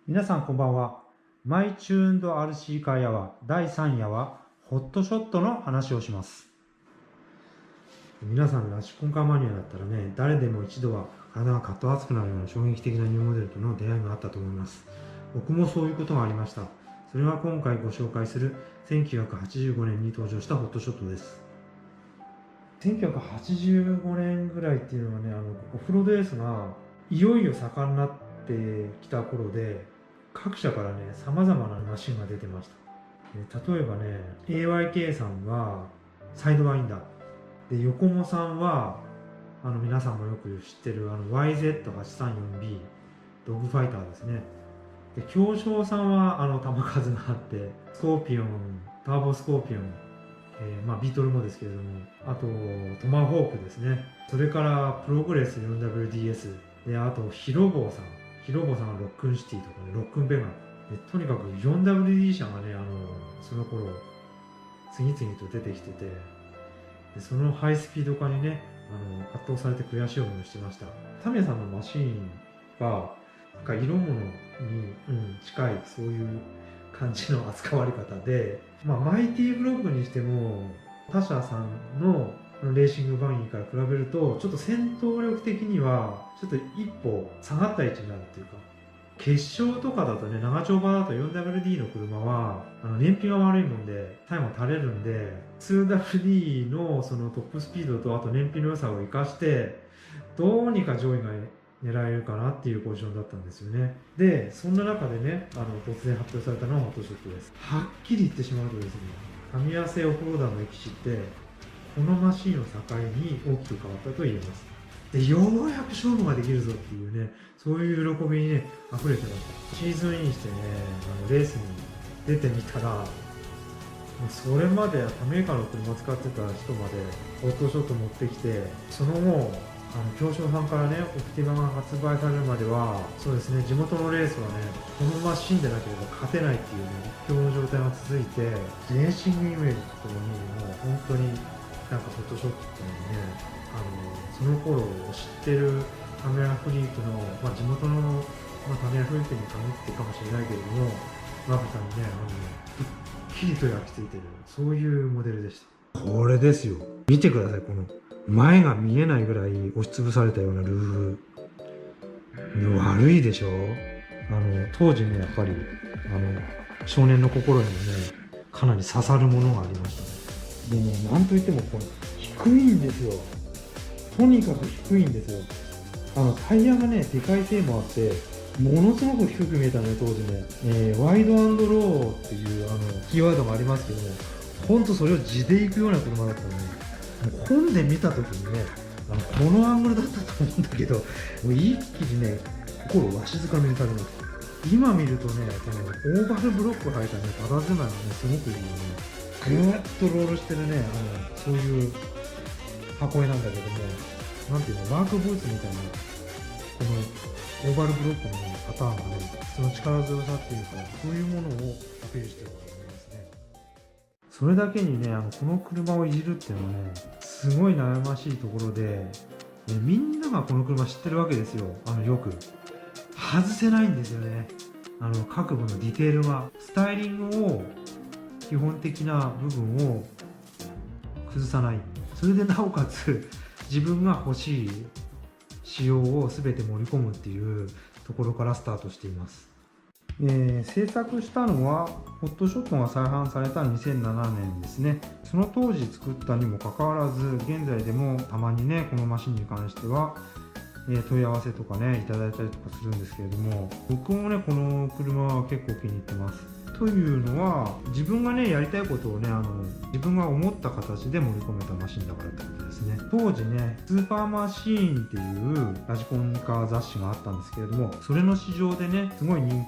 皆さんこんばんは。マイチューンド RC カーアワー第3夜はホットショットの話をします。皆さんラジコンカーマニアだったらね、誰でも一度は体がカッと熱くなるような衝撃的なニューモデルとの出会いがあったと思います。僕もそういうことがありました。それが今回ご紹介する1985年に登場したホットショットです。1985年ぐらいっていうのはね、オフロードレースがいよいよ盛んになってきた頃で、各社からね、様々なマシンが出てました。例えばね、AYK さんはサイドワインダー。で、ヨコモさんは、皆さんもよく知ってるYZ834B、ドッグファイターですね。で、京商さんは球数があって、スコーピオン、ターボスコーピオン、ビートルもですけれども、あとトマホークですね。それからプログレス 4WDS、で、あとヒロボーさん。ヒロボーさんはロックンシティとかね、ロックンベガン。で、とにかく 4WD 社がね、その頃、次々と出てきてて、でそのハイスピード化にね、圧倒されて悔しい思いをしてました。タミヤさんのマシーンが、なんか色物に、近い、そういう感じの扱われ方で、マイティブロックにしても、他社さんのレーシングバギーから比べると、ちょっと戦闘力的には、ちょっと一歩下がった位置になるっていうか、決勝とかだとね、長丁場だと 4WD の車は、燃費が悪いもんで、タイムが垂れるんで、2WD のそのトップスピードと、あと燃費の良さを生かして、どうにか上位が狙えるかなっていうポジションだったんですよね。で、そんな中でね、突然発表されたのがホットショットです。はっきり言ってしまうとですね、噛み合わせオフローダーの歴史って、このマシンを境に大きく変わったと言えます。で、ようやく勝負ができるぞっていうね、そういう喜びにね、溢れてました。シーズンインしてね、レースに出てみたら、もうそれまで他メーカーの車使ってた人までホットショット持ってきて、その後、京商さんからね、オプティマが発売されるまでは、そうですね、地元のレースはね、このマシンでなければ勝てないっていうね、今日の状態が続いて、レーシングイメージとともに、もう本当になんかフォトショップっていうのにね、その頃を知ってるカメラフリークの、地元の、カメラフリークに限ってかもしれないけれども、マブさんにね、くっきりと焼き付いてる、そういうモデルでした。これですよ。見てください、この前が見えないぐらい押しつぶされたようなルーフ。悪いでしょ。当時ね、やっぱり、少年の心にもね、かなり刺さるものがありましたね。でね、なんといってもこれ、低いんですよ。とにかく低いんですよ。タイヤがね、でかいせいもあって、ものすごく低く見えたね、当時ね。ワイドローっていうキーワードがありますけども、ほんとそれを地で行くような車だったのね。もう本で見た時にね、このアングルだったと思うんだけど、もう一気にね、心をわしづかみにされました。今見るとね、このオーバルブロック履いたね、佇まいがね、すごくいいよね。ぐーっとロールしてるね、そういう箱絵なんだけども、なんていうの、ワークブーツみたいな、このオーバルブロックの、ね、パターンがね、その力強さっていうか、そういうものをアピールしてると思いますね。それだけにね、この車をいじるっていうのはね、すごい悩ましいところで、みんながこの車知ってるわけですよ。よく。外せないんですよね。各部のディテールが、スタイリングを、基本的な部分を崩さない。それでなおかつ、自分が欲しい仕様を全て盛り込むっていうところからスタートしています。制作したのはホットショットが再販された2007年ですね。その当時作ったにもかかわらず、現在でもたまにね、このマシンに関しては、問い合わせとかね、いただいたりとかするんですけれども、僕もね、この車は結構気に入ってます。というのは、自分がね、やりたいことをね、自分が思った形で盛り込めたマシンだからってことですね。当時ね、スーパーマシーンっていうラジコンカー雑誌があったんですけれども、それの市場でね、すごい人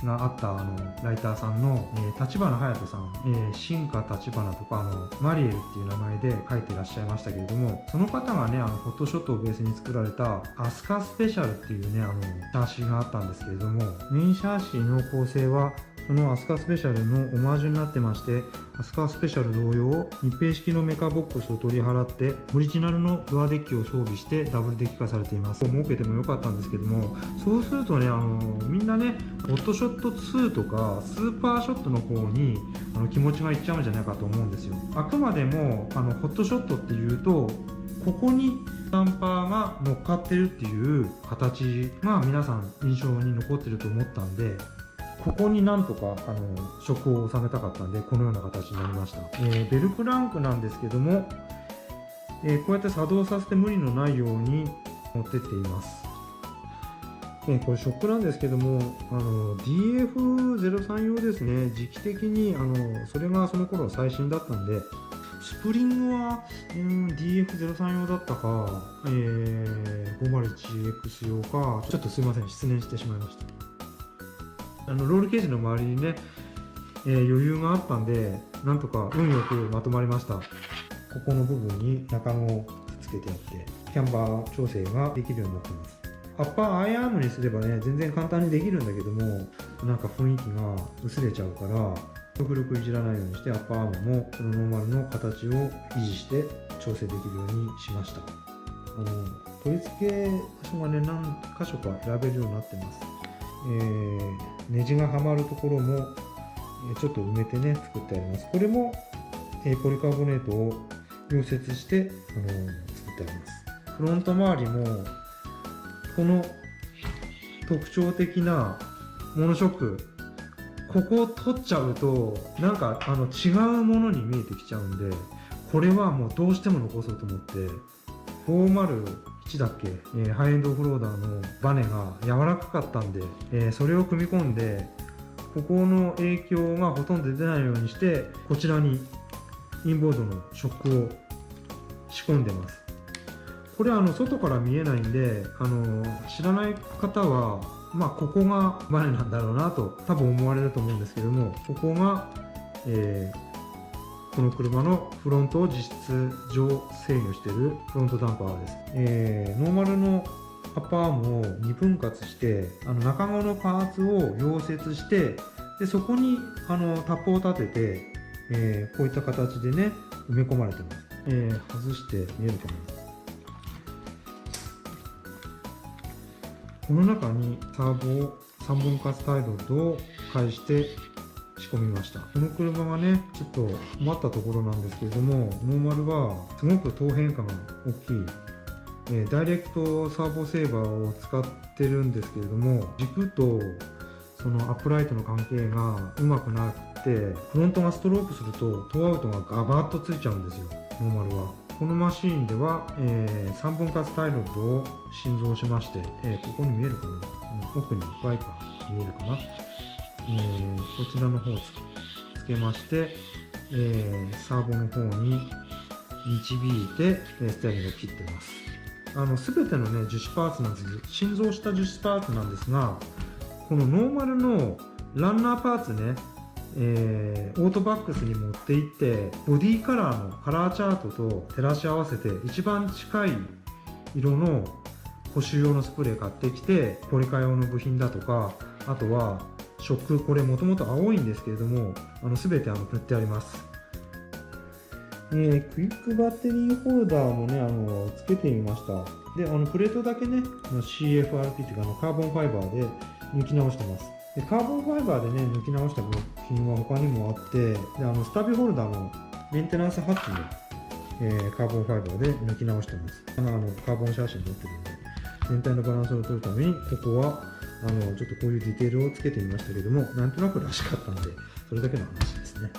気があったライターさんの、立花隼人さん、新華立花とか、マリエルっていう名前で書いてらっしゃいましたけれども、その方がね、フォトショットをベースに作られたアスカスペシャルっていうね、シャーシがあったんですけれども、メインシャーシの構成はそのアスカスペシャルのオマージュになってまして、アスカスペシャル同様、密閉式のメカボックスを取り払って、オリジナルのドアデッキを装備してダブルデッキ化されています。設けてもよかったんですけども、そうするとね、みんなね、ホットショット2とかスーパーショットの方に気持ちがいっちゃうんじゃないかと思うんですよ。あくまでもホットショットっていうと、ここにダンパーが乗っかってるっていう形が皆さん印象に残ってると思ったんで、ここになんとか食を収めたかったんで、このような形になりました。ベルクランクなんですけども、こうやって作動させて無理のないように持ってっています。これショックなんですけども、DF03 用ですね。時期的にそれがその頃最新だったんで、スプリングは、DF03 用だったか、501X 用か、ちょっとすいません、失念してしまいました。ロールケージの周りにね、余裕があったんで、なんとか運よくまとまりました。ここの部分に中子をくっつけてやって、キャンバー調整ができるようになっています。アッパーアイアームにすればね、全然簡単にできるんだけども、なんか雰囲気が薄れちゃうから、極力いじらないようにして、アッパーアームもこのノーマルの形を維持して調整できるようにしました。取り付け場所がね、何箇所か選べるようになってます。ネジがはまるところもちょっと埋めてね、作ってあります。これもポリカーボネートを溶接して作ってあります。フロント周りもこの特徴的なモノショック、ここを取っちゃうとなんか違うものに見えてきちゃうんで、これはもうどうしても残そうと思って501だっけ、ハイエンドオフローダーのバネが柔らかかったんで、それを組み込んで、ここの影響がほとんど出ないようにして、こちらにインボードのショックを仕込んでます。これ外から見えないんで、知らない方は、ここがバネなんだろうなと多分思われると思うんですけども、ここが、この車のフロントを実質上制御しているフロントダンパーです。ノーマルのアッパーアームを2分割して、中子のパーツを溶接して、でそこにタップを立てて、こういった形でね、埋め込まれてます。外して見えるかな。この中にサーボを3分割タイロッドを返して仕込みました。この車がね、ちょっと困ったところなんですけれども、ノーマルはすごく等変化が大きい、ダイレクトサーボセーバーを使ってるんですけれども、軸とそのアップライトの関係がうまくなくて、フロントがストロークするとトーアウトがガバッとついちゃうんですよ、ノーマルは。このマシーンでは、3分割タイロッドを新造しまして、ここに見えるかな、奥にワイパー見えるかな、こちらの方をつけまして、サーボの方に導いてステアリングを切ってます。全てのね樹脂パーツなんです。新造した樹脂パーツなんですが、このノーマルのランナーパーツね、オートバックスに持っていって、ボディカラーのカラーチャートと照らし合わせて一番近い色の補修用のスプレー買ってきて、ポリカ用の部品だとか、あとはショック、これもともと青いんですけれども、全て塗ってあります。クイックバッテリーホルダーもね、つけてみました。で、プレートだけね、CFRP っていうかカーボンファイバーで抜き直してます。でカーボンファイバーでね、抜き直した部品は他にもあって、でスタビホルダーのメンテナンスハッチも、カーボンファイバーで抜き直してます。カーボンシャーシに乗ってるんで、全体のバランスを取るために、ここはちょっとこういうディテールをつけてみましたけども、なんとなくらしかったんで、それだけの話ですね。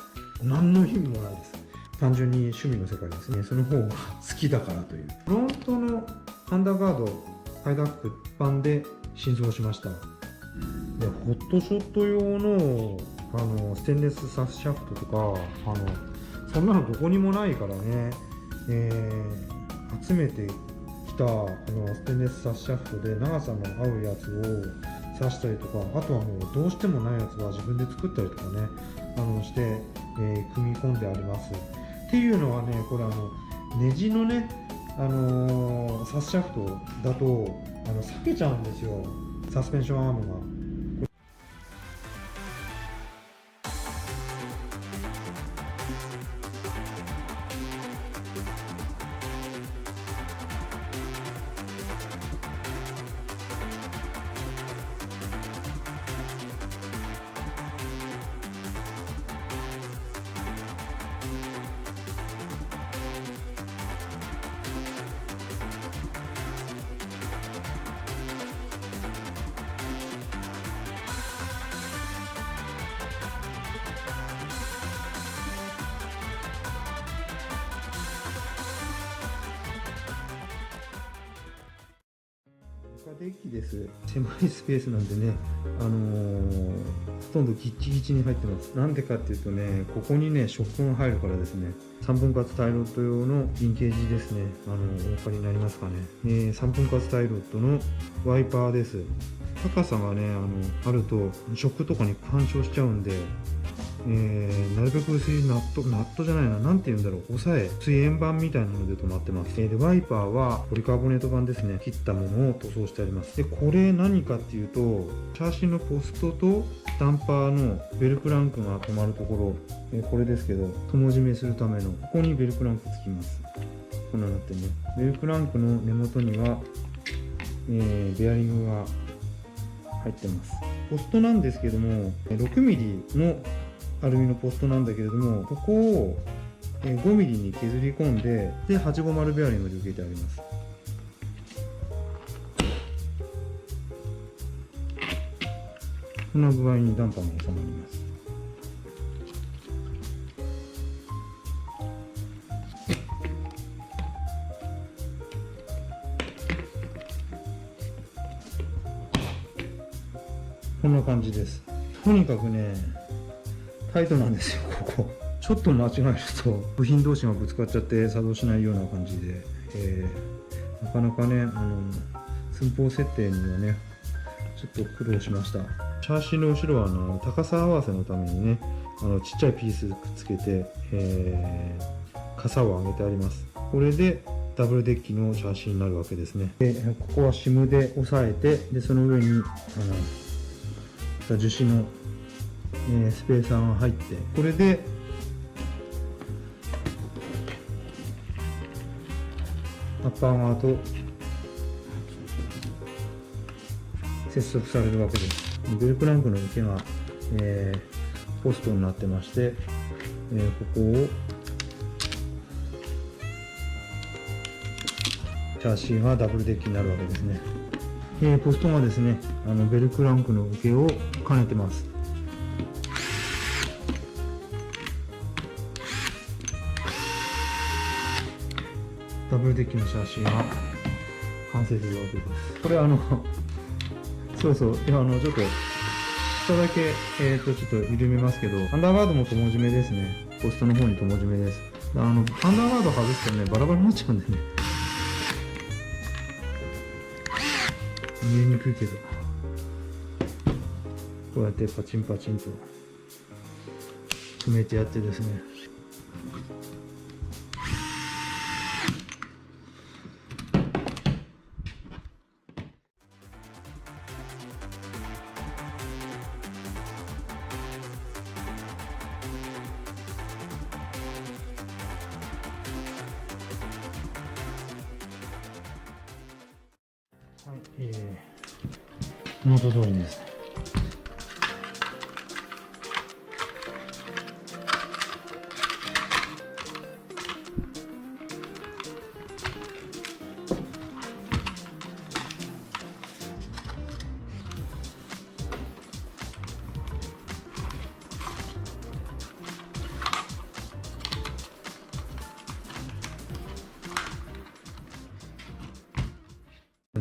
何の意味もないです。単純に趣味の世界ですね。その方が好きだからという。フロントのアンダーガード、ハイダック版で新造しました。でホットショット用のステンレスサスシャフトとかそんなのどこにもないからね、集めてきたステンレスサスシャフトで長さの合うやつを刺したりとか、あとはもうどうしてもないやつは自分で作ったりとかねして、組み込んであります。っていうのはね、これネジのねサスシャフトだと裂けちゃうんですよ、サスペンションアームが。デッキです。狭いスペースなんでね、ほとんどギッチギチに入ってます。なんでかっていうとね、ここにね、ショックが入るからですね。3分割タイロット用のリンケージですね。お分かりになりますかね。3分割タイロットのワイパーです。高さがね、あると、ショックとかに干渉しちゃうんで、なるべく薄いナットじゃないな、なんて言うんだろう、押さえ、水煙板みたいなので止まってます。で、ワイパーはポリカーボネート板ですね、切ったものを塗装してあります。で、これ何かっていうと、チャーシーのポストとダンパーのベルクランクが止まるところ、これですけど、友締めするための、ここにベルクランクつきます。こんなになってね。ベルクランクの根元には、ベアリングが入ってます。ポストなんですけども、6ミリのアルミのポストなんだけれども、ここを5ミリに削り込んで、で、850ベアリングで受けてあります。こんな具合にダンパーが収まります。こんな感じです。とにかくね、タイトなんですよ、ここ。ちょっと間違えると、部品同士がぶつかっちゃって作動しないような感じで、なかなかね、寸法設定にはね、ちょっと苦労しました。チャーシーの後ろは高さ合わせのためにね、ちっちゃいピースくっつけて、傘を上げてあります。これでダブルデッキのチャーシーになるわけですね。で、ここはシムで押さえて、で、その上に、樹脂のスペーサーが入って、これでアッパー側と接続されるわけです。ベルクランクの受けが、ポストになってまして、ここをチャーシーがダブルデッキになるわけですね。ポストがですね、ベルクランクの受けを兼ねてます。ダブルデッキのチャーシーが完成するわけです。これそうそう、ちょっと下だけ、ちょっと緩めますけど、アンダーガードも友締めですね。ポストの方に友締めです。アンダーガード外すとね、バラバラになっちゃうんでね。見えにくいけど、こうやってパチンパチンと止めてやってですね。はい、元通りですね。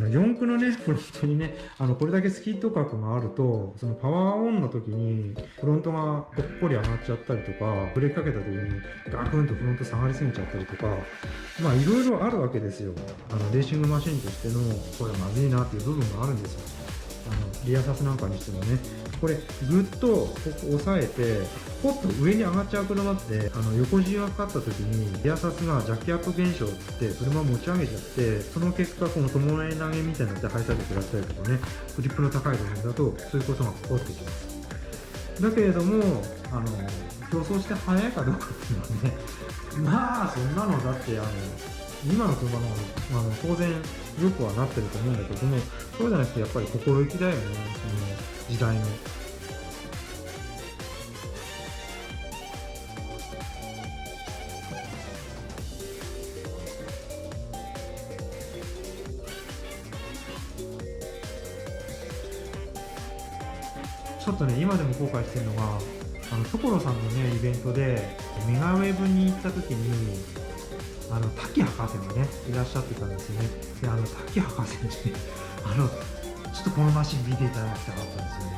四駆のね、フロントにね、これだけスキッド角があると、そのパワーオンの時に、フロントがぽっこり上がっちゃったりとか、ブレーキかけた時にガクンとフロント下がりすぎちゃったりとか、まあいろいろあるわけですよ。レーシングマシンとしての、これまずいなっていう部分があるんですよ。リアサスなんかにしてもね、これぐっとここ押さえて、ポッと上に上がっちゃう車って、横軸がかかった時に、リアサスがジャッキアップ現象って車を持ち上げちゃって、その結果、この伴い投げみたいになって排射力やったりとかね、グリップの高い部分だと、そういうことが起こってきます。だけれども、競争して速いかどうかっていうのはね、まあ、そんなのだって、今の車の方が当然よくはなってると思うんだけども、そうじゃなくてやっぱり心意気だよね、その時代の。ちょっとね、今でも後悔してるのが、所さんのね、イベントで、メガウェブに行った時に、滝博士がね、いらっしゃってたんですよね。で、滝博士に、ちょっとこのマシン見ていただきたかったんですよね。